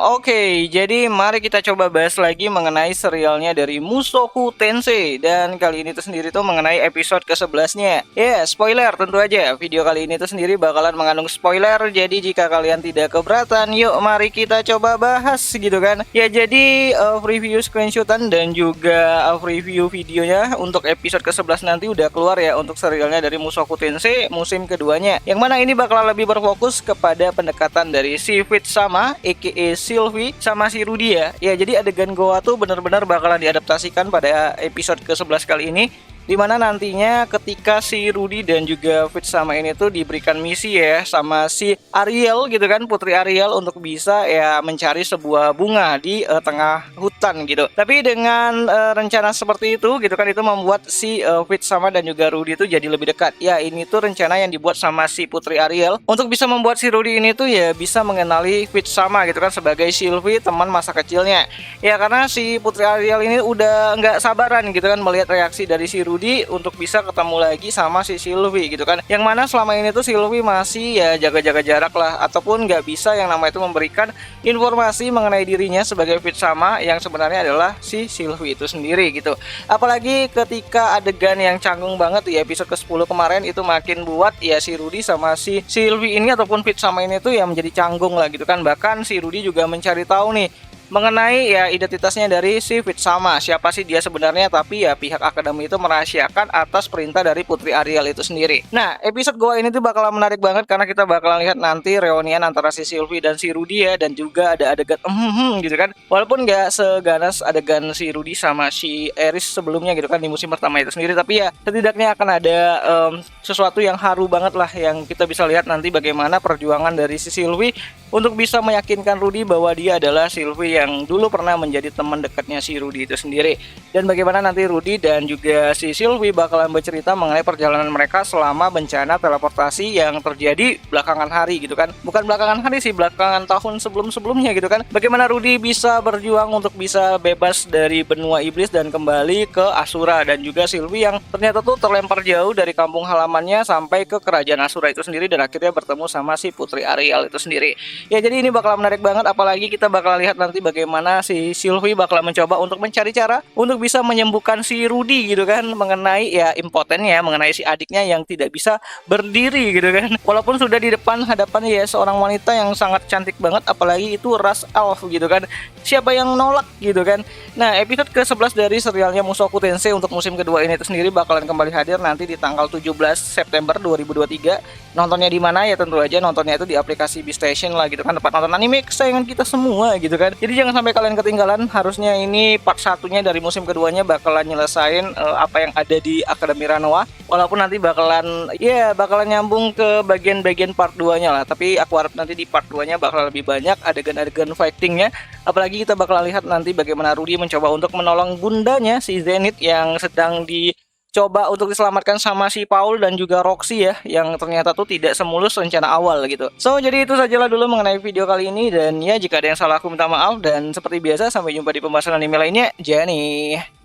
Oke, jadi mari kita coba bahas lagi mengenai serialnya dari Mushoku Tensei. Dan kali ini tuh sendiri tuh mengenai episode ke-11-nya. Ya, spoiler tentu aja. Video kali ini tuh sendiri bakalan mengandung spoiler. Jadi jika kalian tidak keberatan, yuk mari kita coba bahas gitu kan. Ya, jadi preview screenshotan dan juga preview videonya untuk episode ke-11 nanti udah keluar ya untuk serialnya dari Mushoku Tensei musim keduanya. Yang mana ini bakalan lebih berfokus kepada pendekatan dari si Fate sama aka Sylvie sama si Rudy ya. Ya, jadi adegan goa tuh benar-benar bakalan diadaptasikan pada episode ke-11 kali ini, dimana nantinya ketika si Rudy dan juga Fate sama ini tuh diberikan misi ya sama si Ariel gitu kan, Putri Ariel, untuk bisa ya mencari sebuah bunga di tengah hutan gitu. Tapi dengan rencana seperti itu gitu kan, itu membuat si Fate sama dan juga Rudy itu jadi lebih dekat. Ya, ini tuh rencana yang dibuat sama si Putri Ariel untuk bisa membuat si Rudy ini tuh ya bisa mengenali Fate sama gitu kan sebagai Sylvie, teman masa kecilnya. Ya, karena si Putri Ariel ini udah nggak sabaran gitu kan melihat reaksi dari si Rudy untuk bisa ketemu lagi sama si Sylvie gitu kan, yang mana selama ini tuh Sylvie masih ya jaga-jaga jarak lah, ataupun nggak bisa yang namanya itu memberikan informasi mengenai dirinya sebagai Fate sama yang sebenarnya adalah si Sylvie itu sendiri gitu. Apalagi ketika adegan yang canggung banget di episode ke-10 kemarin itu makin buat ya si Rudy sama si Sylvie ini ataupun Fate sama ini tuh ya menjadi canggung lah gitu kan. Bahkan si Rudy juga mencari tahu nih mengenai ya identitasnya dari si Fate sama, siapa sih dia sebenarnya, tapi ya pihak akademi itu merahasiakan atas perintah dari Putri Ariel itu sendiri. Nah, episode gua ini tuh bakalan menarik banget karena kita bakalan lihat nanti reunian antara si Sylvie dan si Rudy ya, dan juga ada adegan gitu kan. Walaupun nggak seganas adegan si Rudy sama si Eris sebelumnya gitu kan di musim pertama itu sendiri, tapi ya setidaknya akan ada sesuatu yang haru banget lah yang kita bisa lihat nanti bagaimana perjuangan dari si Sylvie untuk bisa meyakinkan Rudy bahwa dia adalah Sylvie yang dulu pernah menjadi teman dekatnya si Rudy itu sendiri. Dan bagaimana nanti Rudy dan juga si Sylvie bakalan bercerita mengenai perjalanan mereka selama bencana teleportasi yang terjadi belakangan hari gitu kan. Bukan belakangan hari sih, belakangan tahun sebelum-sebelumnya gitu kan. Bagaimana Rudy bisa berjuang untuk bisa bebas dari benua iblis dan kembali ke Asura, dan juga Sylvie yang ternyata tuh terlempar jauh dari kampung halamannya sampai ke kerajaan Asura itu sendiri dan akhirnya bertemu sama si Putri Ariel itu sendiri. Ya, jadi ini bakal menarik banget, apalagi kita bakal lihat nanti bagaimana si Sylvie bakal mencoba untuk mencari cara untuk bisa menyembuhkan si Rudy gitu kan, mengenai ya impotennya, mengenai si adiknya yang tidak bisa berdiri gitu kan. Walaupun sudah di depan hadapan ya seorang wanita yang sangat cantik banget, apalagi itu ras elf gitu kan. Siapa yang nolak gitu kan. Nah, episode ke-11 dari serialnya Mushoku Tensei untuk musim kedua ini itu sendiri bakalan kembali hadir nanti di tanggal 17 September 2023. Nontonnya di mana ya? Tentu aja nontonnya itu di aplikasi Beastation lah gitu kan, tempat nonton anime kesayangan kita semua gitu kan. Jadi jangan sampai kalian ketinggalan. Harusnya ini part satunya dari musim keduanya bakalan nyelesain apa yang ada di Akademi Ranoa, walaupun nanti bakalan nyambung ke bagian-bagian part 2-nya lah. Tapi aku harap nanti di part 2-nya bakal lebih banyak adegan-adegan fightingnya. Apalagi kita bakalan lihat nanti bagaimana Rudy mencoba untuk menolong bundanya si Zenith yang sedang dicoba untuk diselamatkan sama si Paul dan juga Roxy ya, yang ternyata tuh tidak semulus rencana awal gitu. So, jadi itu sajalah dulu mengenai video kali ini, dan ya jika ada yang salah aku minta maaf, dan seperti biasa sampai jumpa di pembahasan anime lainnya. Jani.